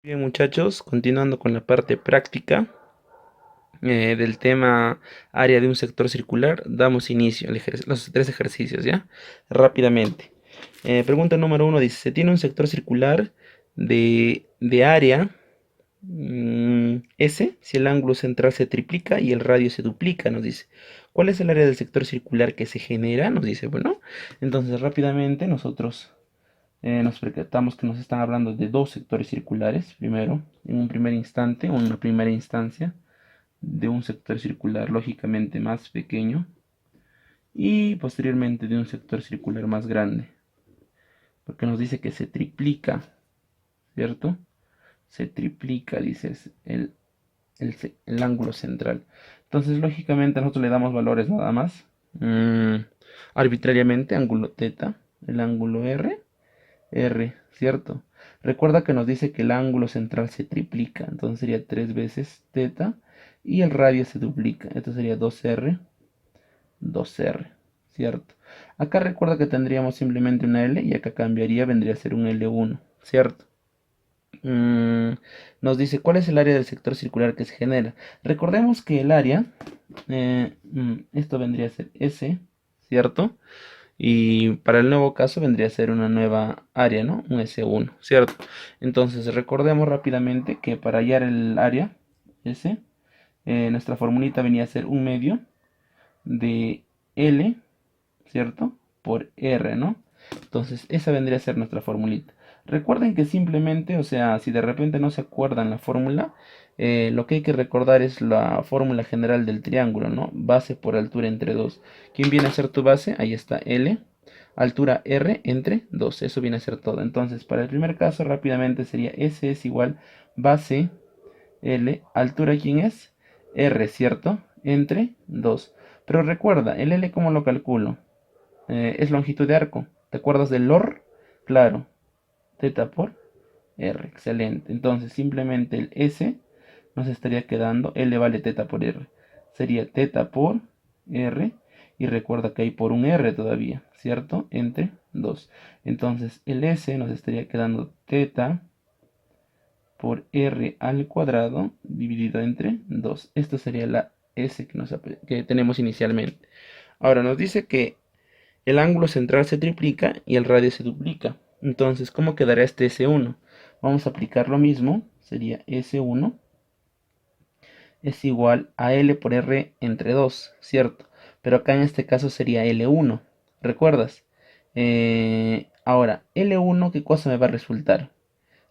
Bien, muchachos, continuando con la parte práctica del tema área de un sector circular, damos inicio a los tres ejercicios, ¿ya? Rápidamente. Pregunta número uno dice, se tiene un sector circular de área S si el ángulo central se triplica y el radio se duplica, nos dice. ¿Cuál es el área del sector circular que se genera? Nos dice, bueno, entonces rápidamente nosotros nos percatamos que nos están hablando de dos sectores circulares, primero, en un primer instante, o en una primera instancia, de un sector circular lógicamente más pequeño y posteriormente de un sector circular más grande, porque nos dice que se triplica, ¿cierto? Se triplica, dices, el ángulo central. Entonces, lógicamente, nosotros le damos valores nada más. Arbitrariamente, ángulo teta, el ángulo R, ¿cierto? Recuerda que nos dice que el ángulo central se triplica, entonces sería 3 veces teta y el radio se duplica, esto sería 2R, ¿cierto? Acá recuerda que tendríamos simplemente una L y acá cambiaría, vendría a ser un L1, ¿cierto? Mm, Nos dice cuál es el área del sector circular que se genera. Recordemos que el área, esto vendría a ser S, ¿cierto? Y para el nuevo caso vendría a ser una nueva área, ¿no? Un S1, ¿cierto? Entonces recordemos rápidamente que para hallar el área S, nuestra formulita venía a ser un medio de L, ¿cierto? Por R, ¿no? Entonces esa vendría a ser nuestra formulita. Recuerden que simplemente, o sea, si de repente no se acuerdan la fórmula, lo que hay que recordar es la fórmula general del triángulo, ¿no? Base por altura entre 2. ¿Quién viene a ser tu base? Ahí está L. Altura R entre 2. Eso viene a ser todo. Entonces, para el primer caso, rápidamente sería S es igual base L. Altura, ¿quién es? R, ¿cierto? Entre 2. Pero recuerda, el L, ¿cómo lo calculo? Es longitud de arco. ¿Te acuerdas del LOR? Claro. Teta por R. Excelente. Entonces, simplemente el S nos estaría quedando, L vale teta por R. Sería teta por R. Y recuerda que hay por un R todavía, ¿cierto? Entre 2. Entonces, el S nos estaría quedando teta por R al cuadrado dividido entre 2. Esto sería la S que tenemos inicialmente. Ahora nos dice que el ángulo central se triplica y el radio se duplica. Entonces, ¿cómo quedará este S1? Vamos a aplicar lo mismo. Sería S1 es igual a L por R entre 2, ¿cierto? Pero acá en este caso sería L1. ¿Recuerdas? Ahora, L1, ¿qué cosa me va a resultar?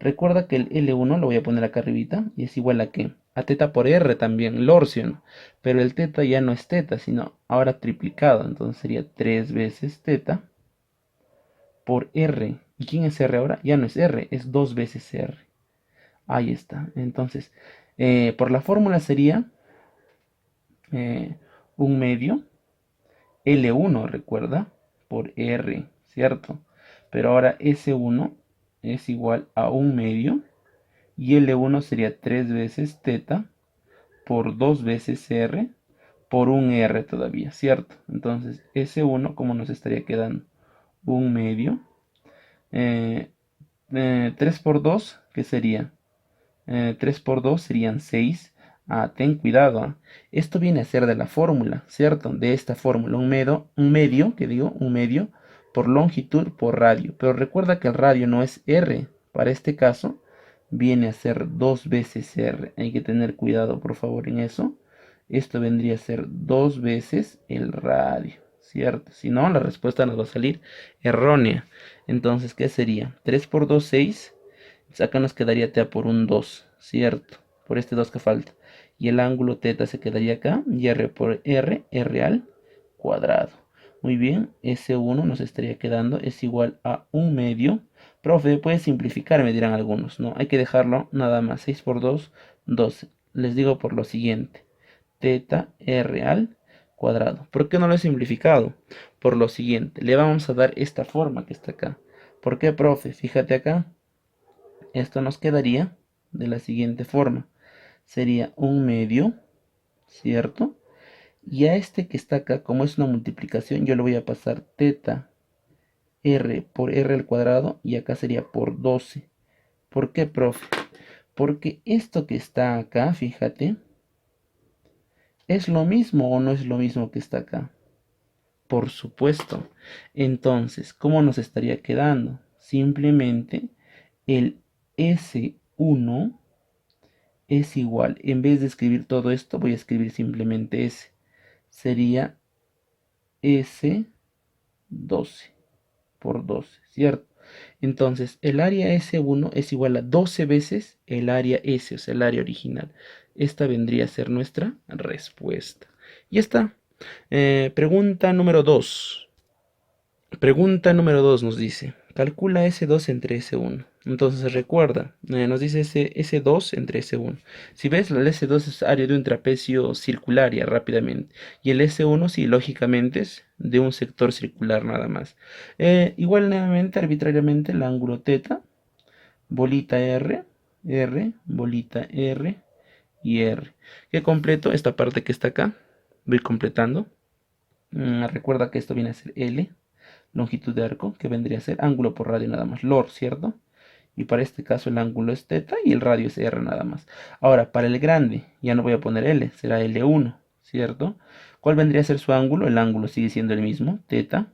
Recuerda que el L1 lo voy a poner acá arribita y es igual a ¿qué? A teta por R también, Lorsion. Pero el teta ya no es teta, sino ahora triplicado. Entonces sería 3 veces teta por R. ¿Y quién es R ahora? Ya no es R, es 2 veces R. Ahí está. Entonces, por la fórmula sería eh, un medio L1, recuerda, por R, ¿cierto? Pero ahora S1 es igual a un medio y L1 sería 3 veces teta por 2 veces R por un R todavía, ¿cierto? Entonces, S1, ¿cómo nos estaría quedando? Un medio. Eh, 3 por 2, ¿qué sería? 3 por 2 serían 6. Ah, ten cuidado. Esto viene a ser de la fórmula, ¿cierto? De esta fórmula, un medio por longitud por radio. Pero recuerda que el radio no es R. Para este caso, viene a ser 2 veces R. Hay que tener cuidado, por favor, en eso. Esto vendría a ser 2 veces el radio, ¿cierto? Si no, la respuesta nos va a salir errónea. Entonces, ¿qué sería? 3 por 2, 6. Acá nos quedaría T por un 2, ¿cierto? Por este 2 que falta. Y el ángulo teta se quedaría acá. Y R por R al cuadrado. Muy bien, S1 nos estaría quedando, es igual a un medio. Profe, puede simplificar, me dirán algunos. No, hay que dejarlo nada más. 6 por 2, 12. Les digo por lo siguiente. Teta R al cuadrado. ¿Por qué no lo he simplificado? Por lo siguiente. Le vamos a dar esta forma que está acá. ¿Por qué, profe? Fíjate acá. Esto nos quedaría de la siguiente forma. Sería un medio, ¿cierto? Y a este que está acá, como es una multiplicación, yo le voy a pasar teta r por r al cuadrado y acá sería por 12. ¿Por qué, profe? Porque esto que está acá, fíjate, ¿es lo mismo o no es lo mismo que está acá? Por supuesto. Entonces, ¿cómo nos estaría quedando? Simplemente el S1 es igual. En vez de escribir todo esto, voy a escribir simplemente S. Sería S12 por 12, ¿cierto? Entonces, el área S1 es igual a 12 veces el área S, o sea, el área original. Esta vendría a ser nuestra respuesta. Y está. Pregunta número 2. Pregunta número 2 nos dice, calcula S2 entre S1. Entonces recuerda, nos dice S2 entre S1. Si ves, el S2 es área de un trapecio circular ya rápidamente. Y el S1 sí, lógicamente es de un sector circular nada más. Igual nuevamente, arbitrariamente, el ángulo teta, bolita R, R, bolita R y R. Que completo esta parte que está acá. Voy completando. Recuerda que esto viene a ser L, longitud de arco, que vendría a ser ángulo por radio nada más, LOR, ¿cierto? Y para este caso el ángulo es teta y el radio es R nada más. Ahora, para el grande, ya no voy a poner L, será L1, ¿cierto? ¿Cuál vendría a ser su ángulo? El ángulo sigue siendo el mismo, teta.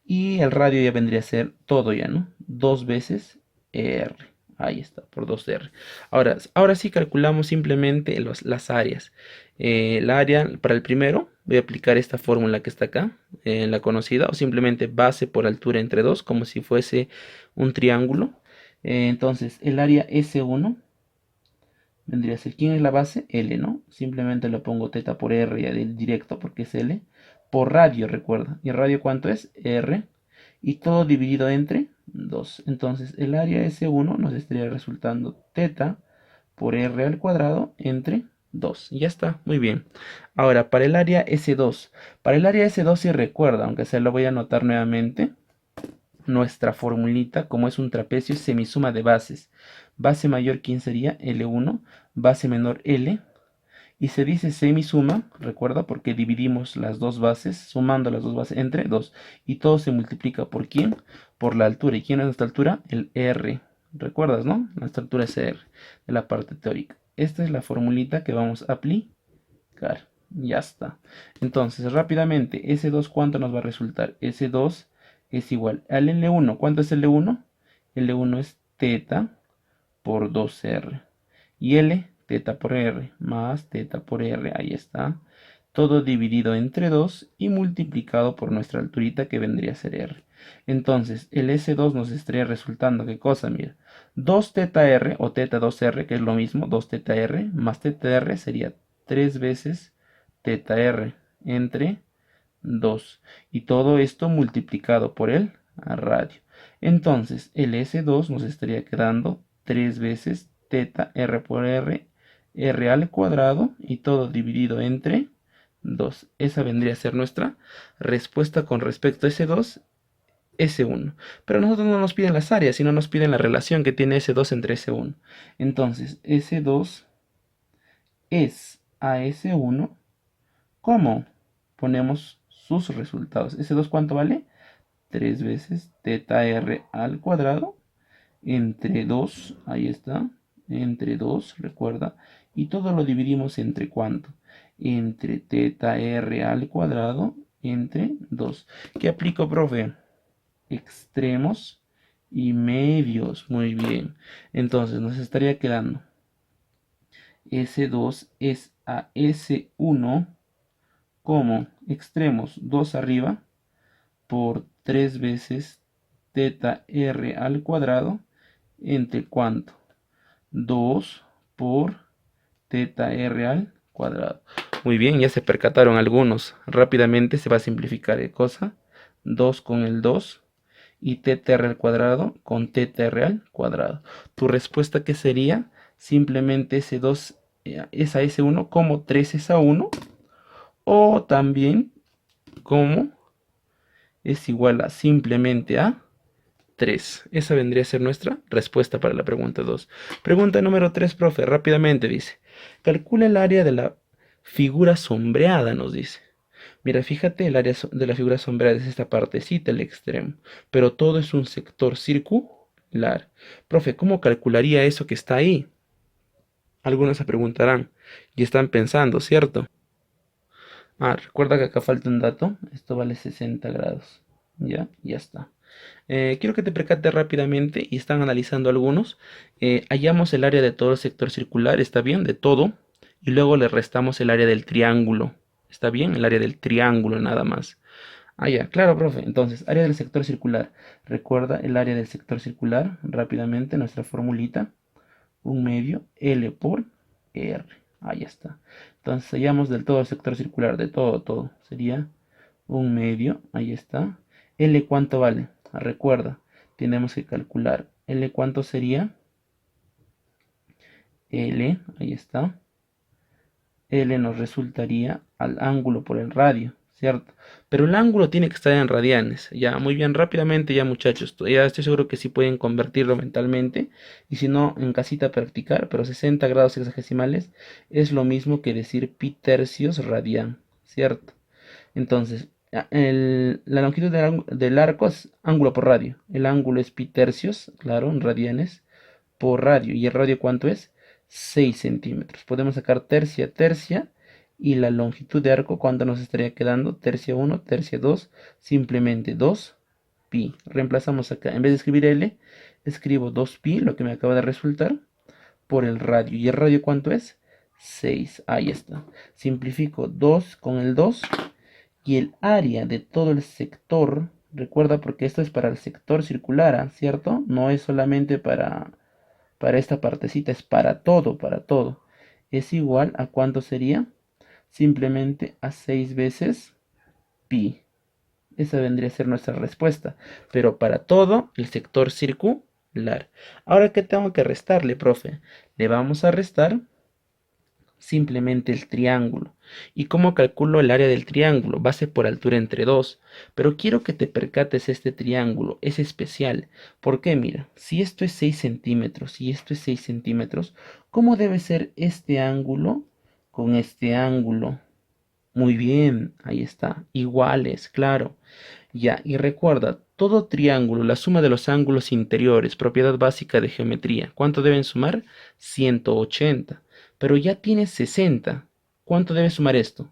Y el radio ya vendría a ser todo ya, ¿no? Dos veces R. Ahí está, por 2R. Ahora sí calculamos simplemente las áreas. La área para el primero, voy a aplicar esta fórmula que está acá, la conocida, o simplemente base por altura entre 2, como si fuese un triángulo. Entonces, el área S1 vendría a ser, ¿quién es la base? L, ¿no? Simplemente le pongo teta por R ya directo porque es L. Por radio, recuerda. ¿Y el radio cuánto es? R. Y todo dividido entre 2. Entonces, el área S1 nos estaría resultando teta por R al cuadrado entre 2. Ya está, muy bien. Ahora, para el área S2. Para el área S2 si recuerda, aunque se lo voy a anotar nuevamente, nuestra formulita, como es un trapecio, semisuma de bases. Base mayor, ¿quién sería? L1. Base menor, L. Y se dice semisuma, recuerda, porque dividimos las dos bases, sumando las dos bases entre 2. Y todo se multiplica por ¿quién? Por la altura. ¿Y quién es nuestra altura? El R. ¿Recuerdas, no? Nuestra altura es R, de la parte teórica. Esta es la formulita que vamos a aplicar. Ya está. Entonces, rápidamente, S2, ¿cuánto nos va a resultar? S2 es igual al L1. ¿Cuánto es L1? L1 es teta por 2R. Y L, teta por R, más teta por R, ahí está. Todo dividido entre 2 y multiplicado por nuestra alturita que vendría a ser R. Entonces, el S2 nos estaría resultando, ¿qué cosa? Mira, 2 teta R o teta 2R, que es lo mismo, 2 teta R más teta R sería 3 veces teta R entre 2. Y todo esto multiplicado por el radio. Entonces, el S2 nos estaría quedando 3 veces teta R por R, R al cuadrado y todo dividido entre 2. Esa vendría a ser nuestra respuesta con respecto a S2, S1. Pero nosotros no nos piden las áreas, sino nos piden la relación que tiene S2 entre S1. Entonces, S2 es a S1 como ponemos sus resultados. ¿S2 cuánto vale? 3 veces teta R al cuadrado entre 2, ahí está, entre 2, recuerda, y todo lo dividimos entre cuánto, entre teta R al cuadrado entre 2. ¿Qué aplico, profe? Extremos y medios, muy bien. Entonces nos estaría quedando S2 es a S1 como extremos 2 arriba por 3 veces teta R al cuadrado entre cuánto, 2 por teta R al cuadrado. Muy bien, ya se percataron algunos. Rápidamente se va a simplificar el cosa. 2 con el 2 y teta R al cuadrado con teta R al cuadrado. Tu respuesta que sería simplemente S2 es a S1 como 3 es a 1 o también como es igual a simplemente a 3. Esa vendría a ser nuestra respuesta para la pregunta 2. Pregunta número 3, profe, rápidamente dice. Calcula el área de la figura sombreada, nos dice. Mira, fíjate, el área de la figura sombreada es esta partecita, el extremo. Pero todo es un sector circular. Profe, ¿cómo calcularía eso que está ahí? Algunos se preguntarán y están pensando, ¿cierto? Recuerda que acá falta un dato. Esto vale 60 grados. Ya está. Quiero que te percates rápidamente y están analizando algunos. Hallamos el área de todo el sector circular, ¿está bien? De todo. Y luego le restamos el área del triángulo. ¿Está bien? El área del triángulo nada más. Ya, claro, profe. Entonces, área del sector circular. Recuerda el área del sector circular rápidamente, nuestra formulita. Un medio L por R. Ahí está. Entonces, hallamos del todo el sector circular, de todo. Sería un medio, ahí está. L, ¿cuánto vale? Recuerda, tenemos que calcular. L, ¿cuánto sería? L, ahí está. L nos resultaría al ángulo por el radio, ¿cierto? Pero el ángulo tiene que estar en radianes. Ya, muy bien, rápidamente ya muchachos. Ya estoy seguro que sí pueden convertirlo mentalmente. Y si no, en casita practicar. Pero 60 grados hexagesimales es lo mismo que decir pi tercios radian, ¿cierto? Entonces, la longitud del arco es ángulo por radio. El ángulo es pi tercios, claro, en radianes, por radio. ¿Y el radio cuánto es? 6 centímetros. Podemos sacar tercia. Y la longitud de arco, ¿cuánto nos estaría quedando? Tercia 1, tercia 2, simplemente 2 pi. Reemplazamos acá. En vez de escribir L, escribo 2 pi, lo que me acaba de resultar, por el radio. ¿Y el radio cuánto es? 6. Ahí está. Simplifico 2 con el 2 y el área de todo el sector, recuerda porque esto es para el sector circular, ¿cierto? No es solamente para esta partecita, es para todo. Es igual a ¿cuánto sería? Simplemente a 6 veces pi. Esa vendría a ser nuestra respuesta, pero para todo el sector circular. Ahora, ¿qué tengo que restarle, profe? Le vamos a restar simplemente el triángulo. ¿Y cómo calculo el área del triángulo? Base por altura entre 2. Pero quiero que te percates, este triángulo es especial. ¿Por qué? Mira, si esto es 6 centímetros y esto es 6 centímetros, ¿cómo debe ser este ángulo con este ángulo? Muy bien, ahí está. Iguales, claro. Ya, y recuerda, todo triángulo, la suma de los ángulos interiores, propiedad básica de geometría. ¿Cuánto deben sumar? 180. Pero ya tienes 60. ¿Cuánto debe sumar esto?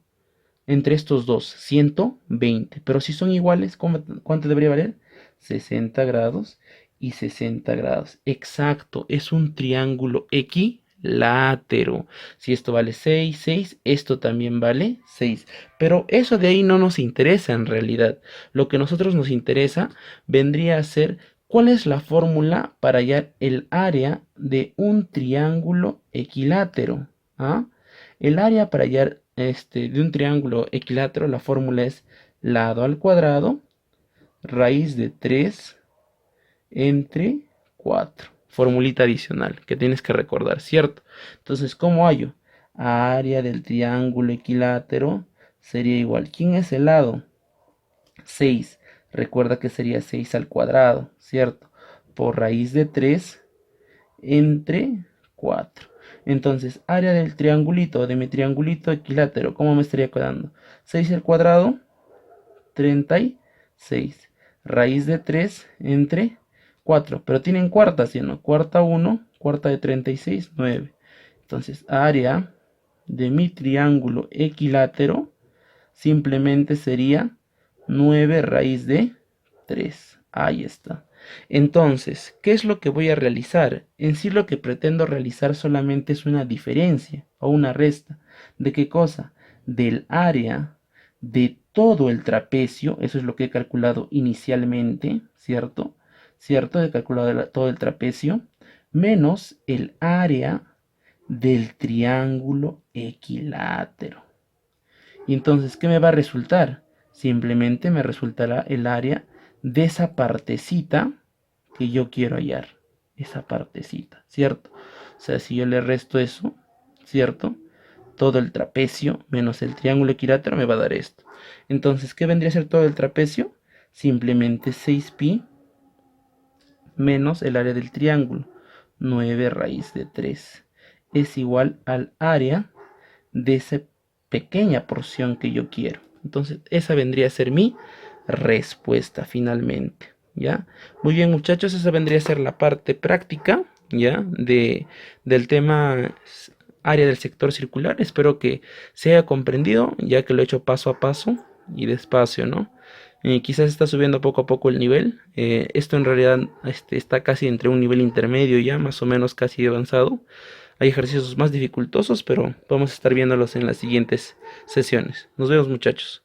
Entre estos dos, 120. Pero si son iguales, ¿cuánto debería valer? 60 grados y 60 grados. Exacto, es un triángulo equilátero. Si esto vale 6, esto también vale 6. Pero eso de ahí no nos interesa en realidad. Lo que a nosotros nos interesa vendría a ser cuál es la fórmula para hallar el área de un triángulo equilátero. ¿Ah? El área para hallar de un triángulo equilátero, la fórmula es lado al cuadrado, raíz de 3 entre 4. Formulita adicional que tienes que recordar, ¿cierto? Entonces, ¿cómo hallo? Área del triángulo equilátero sería igual. ¿Quién es el lado? 6. Recuerda que sería 6 al cuadrado, ¿cierto? Por raíz de 3 entre 4. Entonces, área del triangulito, de mi triangulito equilátero, ¿cómo me estaría quedando? 6 al cuadrado, 36. Raíz de 3 entre 4. Pero tienen cuartas, ¿sí o no? Cuarta 1, cuarta de 36, 9. Entonces, área de mi triángulo equilátero simplemente sería 9 raíz de 3. Ahí está. Entonces, ¿qué es lo que voy a realizar? En sí lo que pretendo realizar solamente es una diferencia o una resta. ¿De qué cosa? Del área de todo el trapecio. Eso es lo que he calculado inicialmente, ¿cierto? ¿Cierto? He calculado todo el trapecio. Menos el área del triángulo equilátero. Y entonces, ¿qué me va a resultar? Simplemente me resultará el área de esa partecita que yo quiero hallar. Esa partecita, ¿cierto? O sea, si yo le resto eso, ¿cierto? Todo el trapecio menos el triángulo equilátero me va a dar esto. Entonces, ¿qué vendría a ser todo el trapecio? Simplemente 6pi menos el área del triángulo. 9 raíz de 3 es igual al área de esa pequeña porción que yo quiero. Entonces, esa vendría a ser mi respuesta finalmente. ¿Ya? Muy bien, muchachos, esa vendría a ser la parte práctica, ¿ya? Del tema área del sector circular. Espero que se haya comprendido, ya que lo he hecho paso a paso y despacio, ¿no? Quizás está subiendo poco a poco el nivel. Esto en realidad está casi entre un nivel intermedio ya, más o menos casi avanzado. Hay ejercicios más dificultosos, pero vamos a estar viéndolos en las siguientes sesiones. Nos vemos, muchachos.